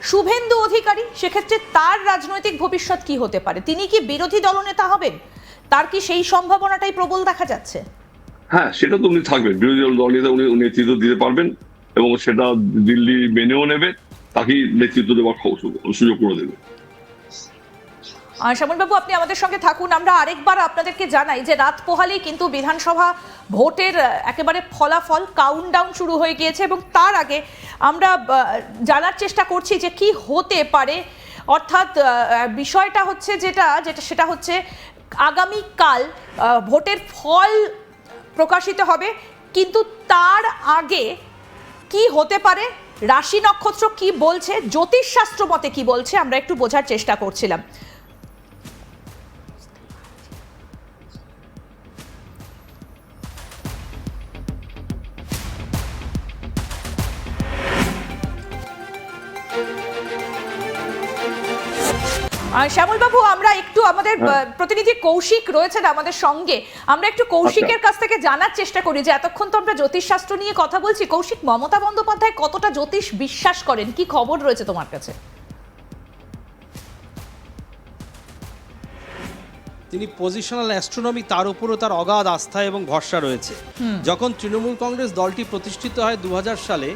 শুভেন্দু অধিকারী, সেক্ষেত্রে তার রাজনৈতিক ভবিষ্যৎ কি হতে পারে? তিনি কি বিরোধী দলনেতা হবেন? তার কি সেই সম্ভাবনাটাই প্রবল দেখা যাচ্ছে? হ্যাঁ, সেটা তো উনি থাকবেন, বিরোধী দল নেতা উনি নেতৃত্ব দিতে পারবেন এবং সেটা দিল্লি মেনেও নেবে, তাকেই নেতৃত্ব দেওয়ার সুযোগ করে দেবে। শ্যামলবাবু, আপনি আমাদের সঙ্গে থাকুন। আমরা আরেকবার আপনাদেরকে জানাই যে রাত পোহালেই কিন্তু বিধানসভা ভোটের একেবারে ফলাফল কাউন্টডাউন শুরু হয়ে গিয়েছে এবং তার আগে আমরা জানার চেষ্টা করছি যে কি হতে পারে। অর্থাৎ বিষয়টা হচ্ছে যেটা সেটা হচ্ছে আগামীকাল ভোটের ফল প্রকাশিত হবে, কিন্তু তার আগে কি হতে পারে, রাশি নক্ষত্র কি বলছে, জ্যোতিষশাস্ত্র মতে কি বলছে, আমরা একটু বোঝার চেষ্টা করছিলাম। শ্যামলবাবু, আমরা একটু আমাদের প্রতিনিধি কৌশিক রয়েছেন আমাদের সঙ্গে, আমরা একটু কৌশিকের কাছ থেকে জানার চেষ্টা করি যে এতক্ষণ তো আমরা জ্যোতিষশাস্ত্র নিয়ে কথা বলছি। কৌশিক, মমতা বন্দ্যোপাধ্যায় কতটা জ্যোতিষ বিশ্বাস করেন, কি খবর রয়েছে তোমার কাছে? তিনি পজিশনাল অ্যাস্ট্রোনমি, তার উপরও তার অগাধ আস্থা এবং ভরসা রয়েছে। যখন তৃণমূল কংগ্রেস দলটি প্রতিষ্ঠিত হয় 2000 সালে,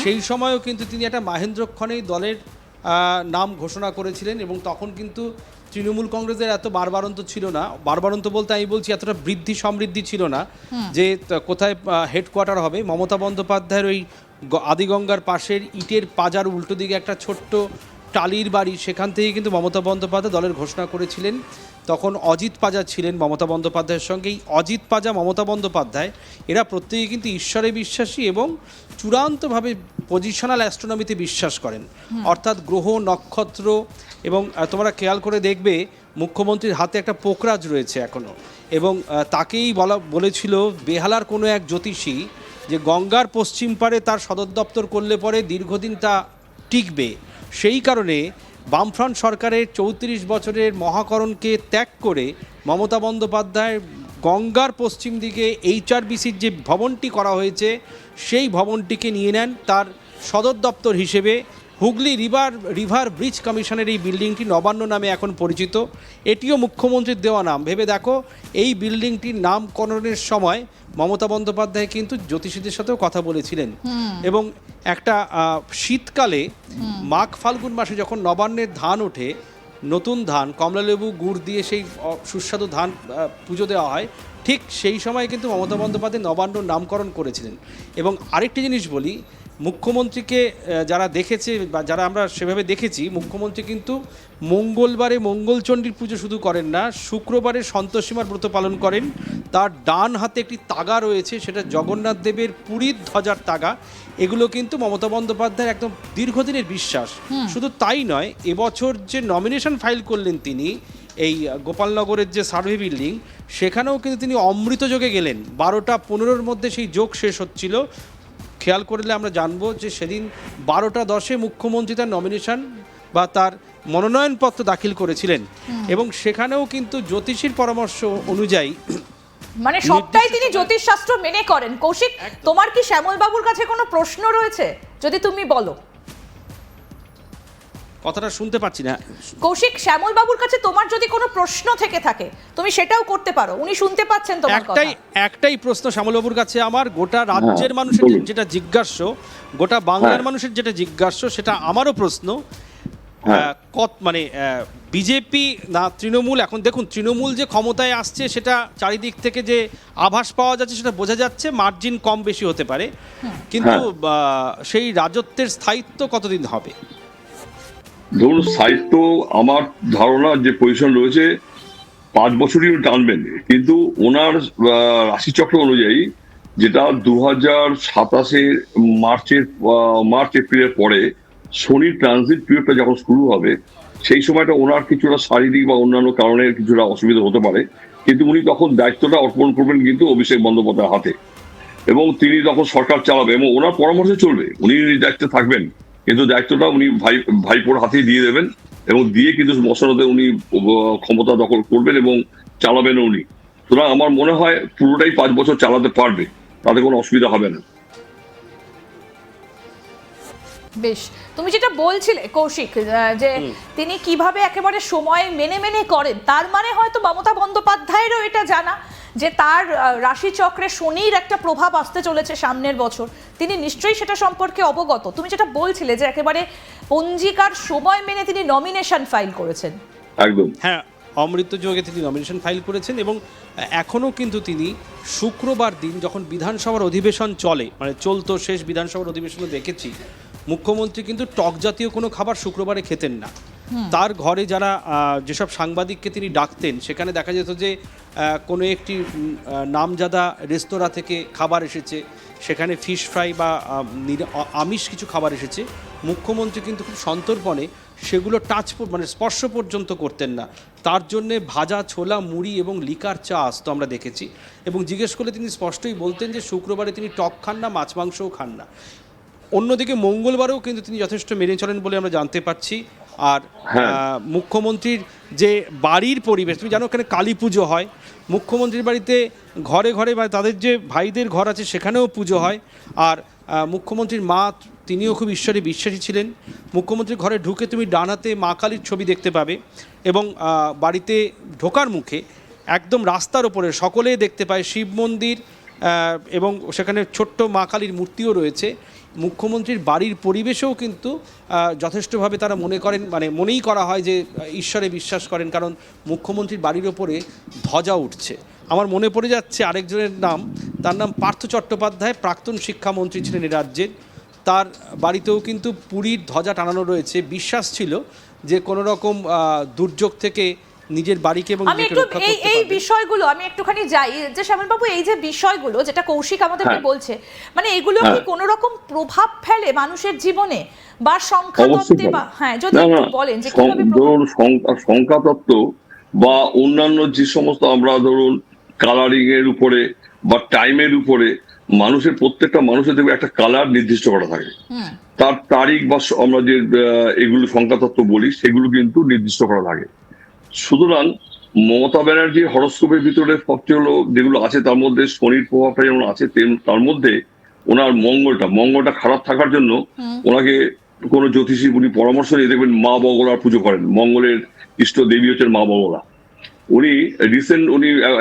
সেই সময়ও কিন্তু তিনি একটা মাহেন্দ্রক্ষণেই দলের নাম ঘোষণা করেছিলেন এবং তখন কিন্তু তৃণমূল কংগ্রেসের এত বারবারন্ত ছিল না। বারবারন্ত বলতে আমি বলছি এতটা বৃদ্ধি সমৃদ্ধি ছিল না যে কোথায় হেডকোয়ার্টার হবে। মমতা বন্দ্যোপাধ্যায়ের ওই আদিগঙ্গার পাশের ইটের পাজার উল্টো দিকে একটা ছোট্ট টালির বাড়ি, সেখান থেকে কিন্তু মমতা বন্দ্যোপাধ্যায় দলের ঘোষণা করেছিলেন। তখন অজিত পাজা ছিলেন মমতা বন্দ্যোপাধ্যায়ের সঙ্গে। এই অজিত পাজা, মমতা বন্দ্যোপাধ্যায় এরা প্রত্যেকে কিন্তু ঈশ্বরে বিশ্বাসী এবং চূড়ান্তভাবে পজিশনাল অ্যাস্ট্রোনমিতে বিশ্বাস করেন, অর্থাৎ গ্রহ নক্ষত্র। এবং তোমরা খেয়াল করে দেখবে মুখ্যমন্ত্রীর হাতে একটা পোকরাজ রয়েছে এখনও, এবং তাকেই বলেছিল বেহালার কোনো এক জ্যোতিষী যে গঙ্গার পশ্চিম পারে তার সদর দপ্তর করলে পরে দীর্ঘদিন তা টিকবে। সেই কারণে বামফ্রন্ট সরকারের 34 বছরের মহাকরণকে ত্যাগ করে মমতা বন্দ্যোপাধ্যায় গঙ্গার পশ্চিম দিকে HRBCর যে ভবনটি করা হয়েছে সেই ভবনটিকে নিয়ে নেন তার সদর দপ্তর হিসেবে। হুগলি রিভার ব্রিজ কমিশনের এই বিল্ডিংটি নবান্ন নামে এখন পরিচিত। এটিও মুখ্যমন্ত্রীর দেওয়া নাম। ভেবে দেখো, এই বিল্ডিংটির নামকরণের সময় মমতা বন্দ্যোপাধ্যায় কিন্তু জ্যোতিষীদের সাথেও কথা বলেছিলেন। এবং একটা শীতকালে মাঘ ফাল্গুন মাসে যখন নবান্নের ধান ওঠে, নতুন ধান, কমলালেবু গুড় দিয়ে সেই সুস্বাদু ধান পুজো দেওয়া হয়, ঠিক সেই সময় কিন্তু মমতা বন্দ্যোপাধ্যায় নবান্ন নামকরণ করেছিলেন। এবং আরেকটি জিনিস বলি, মুখ্যমন্ত্রীকে যারা দেখেছে বা যারা আমরা সেভাবে দেখেছি, মুখ্যমন্ত্রী কিন্তু মঙ্গলবারে মঙ্গলচণ্ডীর পুজো শুধু করেন না, শুক্রবারে সন্তোষীমার ব্রত পালন করেন। তার ডান হাতে একটি তাগা রয়েছে, সেটা জগন্নাথ দেবের পুরীর ধ্বজার তাগা। এগুলো কিন্তু মমতা বন্দ্যোপাধ্যায়ের একদম দীর্ঘদিনের বিশ্বাস। শুধু তাই নয়, এবছর যে নমিনেশন ফাইল করলেন তিনি এই গোপালনগরের যে সার্ভে বিল্ডিং, সেখানেও কিন্তু তিনি অমৃত যোগে গেলেন। 12টা 15-র মধ্যে সেই যোগ শেষ হচ্ছিল। খেয়াল করলে আমরা জানবো যে সেদিন 12টা 10-এ মুখ্যমন্ত্রী তার নমিনেশন বা তার মনোনয়নপত্র দাখিল করেছিলেন এবং সেখানেও কিন্তু জ্যোতিষীর পরামর্শ অনুযায়ী, মানে সবটাই তিনি জ্যোতিষশাস্ত্র মেনে করেন। কৌশিক, তোমার কি শ্যামলবাবুর কাছে কোনো প্রশ্ন রয়েছে? যদি তুমি বলো। কথাটা শুনতে পাচ্ছি না। কৌশিক, শ্যামলবাবুর কাছে তোমার যদি কোনো প্রশ্ন থেকে থাকে তুমি সেটাও করতে পারো, উনি শুনতে পাচ্ছেন তোমার কথা। একটাই প্রশ্ন শ্যামলবাবুর কাছে আমার, গোটা রাজ্যের মানুষের যেটা জিজ্ঞাস্য, গোটা বাংলার মানুষের যেটা জিজ্ঞাস্য, সেটা আমারও প্রশ্ন। মানে বিজেপি না তৃণমূল, এখন দেখুন তৃণমূল যে ক্ষমতায় আসছে সেটা চারিদিক থেকে যে আভাস পাওয়া যাচ্ছে সেটা বোঝা যাচ্ছে, মার্জিন কম বেশি হতে পারে, কিন্তু সেই রাজত্বের স্থায়িত্ব কতদিন হবে? ধরুন, স্থায়িত্ব আমার ধারণা যে পজিশন রয়েছে 5 বছরই টানবেন, কিন্তু ওনার রাশিচক্র অনুযায়ী যেটা 2027 মার্চ এপ্রিলের পরে শনির ট্রানজিট পিরিয়ডটা যখন শুরু হবে, সেই সময়টা ওনার কিছুটা শারীরিক বা অন্যান্য কারণে কিছুটা অসুবিধা হতে পারে, কিন্তু উনি তখন দায়িত্বটা অর্পণ করবেন কিন্তু অভিষেক বন্দ্যোপাধ্যায়ের হাতে, এবং তিনি তখন সরকার চালাবে এবং ওনার পরামর্শে চলবে। উনি দায়িত্বে থাকবেন, কিন্তু দায়িত্বটা উনি ভাইপোর হাতেই দিয়ে দেবেন এবং দিয়ে কিন্তু মশলাতে উনি ক্ষমতা দখল করবেন এবং চালাবেন উনি। সুতরাং আমার মনে হয় পুরোটাই 5 বছর চালাতে পারবে, তাতে কোনো অসুবিধা হবে না। বেশ, তুমি যেটা বলছিলে কৌশিক, যে তিনি কিভাবে একেবারে সময় মেনে মেনে করেন, তার মানে হয়তো মমতা বন্দ্যোপাধ্যায়েরও এটা জানা যে তার রাশিচক্রে শনির একটা প্রভাব আসতে চলেছে সামনের বছর, তিনি নিশ্চয়ই সেটা সম্পর্কে অবগত। তুমি যেটা বলছিলে যে একেবারে পঞ্জিকার সময় মেনে তিনি নমিনেশন ফাইল করেছেন। একদম হ্যাঁ, অমৃত যোগে তিনি নমিনেশন ফাইল করেছেন এবং এখনও কিন্তু তিনি শুক্রবার দিন যখন বিধানসভার অধিবেশন চলে, মানে চলতো, শেষ বিধানসভার অধিবেশনে দেখেছি মুখ্যমন্ত্রী কিন্তু টক জাতীয় কোনো খাবার শুক্রবারে খেতেন না। তার ঘরে যারা যেসব সাংবাদিককে তিনি ডাকতেন, সেখানে দেখা যেত যে কোনো একটি নামজাদা রেস্তোরাঁ থেকে খাবার এসেছে, সেখানে ফিশ ফ্রাই বা আমিষ কিছু খাবার এসেছে, মুখ্যমন্ত্রী কিন্তু খুব সন্তর্পণে সেগুলো মানে স্পর্শ পর্যন্ত করতেন না। তার জন্যে ভাজা ছোলা, মুড়ি এবং লিকার চা আসতো আমরা দেখেছি, এবং জিজ্ঞেস করলে তিনি স্পষ্টই বলতেন যে শুক্রবারে তিনি টক খান না, মাছ মাংসও খান না। অন্যদিকে মঙ্গলবারেও কিন্তু তিনি যথেষ্ট মেনে চলেন বলে আমরা জানতে পারছি। আর মুখ্যমন্ত্রীর যে বাড়ির পরিবেশ, তুমি জানো ওখানে কালী পুজো হয়, মুখ্যমন্ত্রীর বাড়িতে ঘরে ঘরে বা তাদের যে ভাইদের ঘর আছে সেখানেও পুজো হয়। আর মুখ্যমন্ত্রীর মা, তিনিও খুব ঈশ্বরে বিশ্বাসী ছিলেন। মুখ্যমন্ত্রীর ঘরে ঢুকে তুমি ডান হাতে মা কালীর ছবি দেখতে পাবে, এবং বাড়িতে ঢোকার মুখে একদম রাস্তার ওপরে সকলে দেখতে পায় শিব মন্দির, এবং সেখানে ছোট্ট মা কালীর মূর্তিও রয়েছে। মুখ্যমন্ত্রীর বাড়ির পরিবেশেও কিন্তু যথেষ্টভাবে তারা মনে করেন, মানে মনেই করা হয় যে ঈশ্বরে বিশ্বাস করেন, কারণ মুখ্যমন্ত্রীর বাড়ির ওপরে ধ্বজা উঠছে। আমার মনে পড়ে যাচ্ছে আরেকজনের নাম, তার নাম পার্থ চট্টোপাধ্যায়, প্রাক্তন শিক্ষামন্ত্রী ছিলেন এ রাজ্যের। তার বাড়িতেও কিন্তু পুরীর ধ্বজা টানানো রয়েছে। বিশ্বাস ছিল যে কোনো রকম দুর্যোগ থেকে নিজের বাড়িকে এবং আমি একটু এই বিষয়গুলো আমি একটুখানি যাই, যে শ্যামল বাবু, এই যে বিষয়গুলো যেটা কৌশিক আমাদেরকে বলছে, মানে এগুলো কি কোনো রকম প্রভাব ফেলে মানুষের জীবনে বা সংখ্যাতত্ত্বে, বা যদি একটু বলেন যে কিভাবে ধরুন সংখ্যাতত্ত্ব বা অন্যান্য যে সমস্ত আমরা ধরুন কালারিং এর উপরে বা টাইমের উপরে মানুষের প্রত্যেকটা মানুষের দেখবে একটা কালার নির্দিষ্ট করা থাকে, তার তারিখ বা আমরা যে এগুলো সংখ্যাতত্ত্ব বলি সেগুলো কিন্তু নির্দিষ্ট করা থাকে। সুতরাং মমতা ব্যানার্জির হরস্কোপের ভিতরে সবচেয়ে হলো যেগুলো আছে, তার মধ্যে শনির প্রভাবটা যেমন আছে, তার মধ্যে ওনার মঙ্গলটা খারাপ থাকার জন্য ওনাকে কোনো জ্যোতিষী উনি পরামর্শ নিয়ে দেখবেন মা বগলার পুজো করেন। মঙ্গলের ইষ্ট দেবী হচ্ছেন মা বগলা। উনি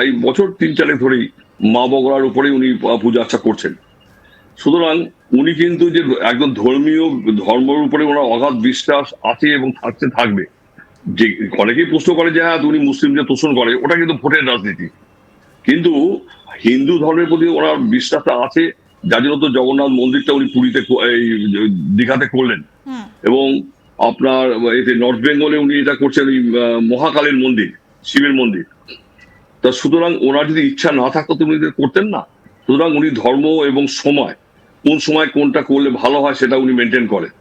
এই বছর 3-4 ধরেই মা বগলার উপরেই উনি পূজা আর্চা করছেন। সুতরাং উনি কিন্তু যে একদম ধর্মের উপরে ওনার অগাধ বিশ্বাস আছে এবং থাকবে। যে অনেকেই প্রশ্ন করে যে হ্যাঁ উনি মুসলিমদের তোষণ করে, ওটা কিন্তু ভোটের রাজনীতি, কিন্তু হিন্দু ধর্মের প্রতি ওনার বিশ্বাসটা আছে, যার জন্য তো জগন্নাথ মন্দিরটা উনি পুরীতে দীঘাতে করলেন, এবং আপনার এতে নর্থ বেঙ্গলে উনি এটা করছেন ওই মহাকালের মন্দির, শিবের মন্দির। তা সুতরাং ওনার যদি ইচ্ছা না থাকতো তো উনি করতেন না। সুতরাং উনি ধর্ম এবং সময়, কোন সময় কোনটা করলে ভালো হয় সেটা উনি মেনটেন করেন।